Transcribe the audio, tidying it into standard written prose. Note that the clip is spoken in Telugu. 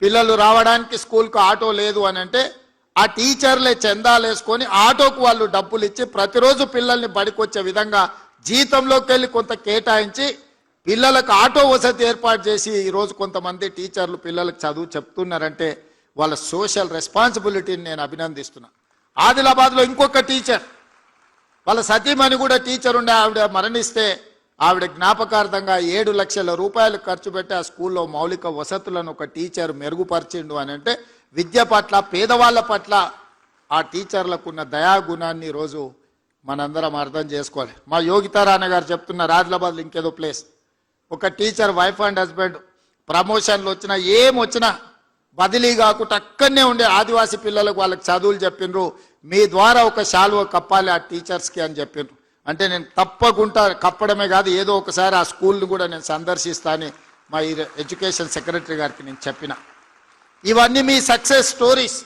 పిల్లలు రావడానికి స్కూల్కు ఆటో లేదు అని అంటే ఆ టీచర్లే చందాలు వేసుకొని ఆటోకు వాళ్ళు డబ్బులు ఇచ్చి ప్రతిరోజు పిల్లల్ని బడికొచ్చే విధంగా జీతంలోకి వెళ్ళి కొంత కేటాయించి పిల్లలకు ఆటో వసతి ఏర్పాటు చేసి ఈరోజు కొంతమంది టీచర్లు పిల్లలకు చదువు చెప్తున్నారంటే వాళ్ళ సోషల్ రెస్పాన్సిబిలిటీని నేను అభినందిస్తున్నా. ఆదిలాబాద్లో ఇంకొక టీచర్ వాళ్ళ సతీమణి కూడా టీచర్ ఉండే ఆవిడ మరణిస్తే ఆవిడ జ్ఞాపకార్థంగా 7 లక్షల రూపాయలు ఖర్చు పెట్టి ఆ స్కూల్లో మౌలిక వసతులను ఒక టీచర్ మెరుగుపరిచిండు అని అంటే విద్య పట్ల పేదవాళ్ళ పట్ల ఆ టీచర్లకు ఉన్న దయాగుణాన్ని ఈరోజు మనందరం అర్థం చేసుకోవాలి. మా యోగితారాణ గారు చెప్తున్నారు ఆదిలాబాద్లో ఇంకేదో ప్లేస్ ఒక టీచర్ వైఫ్ అండ్ హస్బెండ్ ప్రమోషన్లు వచ్చినా ఏమొచ్చినా బదిలీ కాకుండా అక్కడనే ఉండే ఆదివాసీ పిల్లలకు వాళ్ళకి చదువులు చెప్పిండ్రు. మీ ద్వారా ఒక శాలువ కప్పాలి ఆ టీచర్స్కి అని చెప్పిండ్రు. అంటే నేను తప్పకుండా కప్పడమే కాదు ఏదో ఒకసారి ఆ స్కూల్ని కూడా నేను సందర్శిస్తానని మా ఎడ్యుకేషన్ సెక్రటరీ గారికి నేను చెప్పిన. ఇవన్నీ మీ సక్సెస్ స్టోరీస్.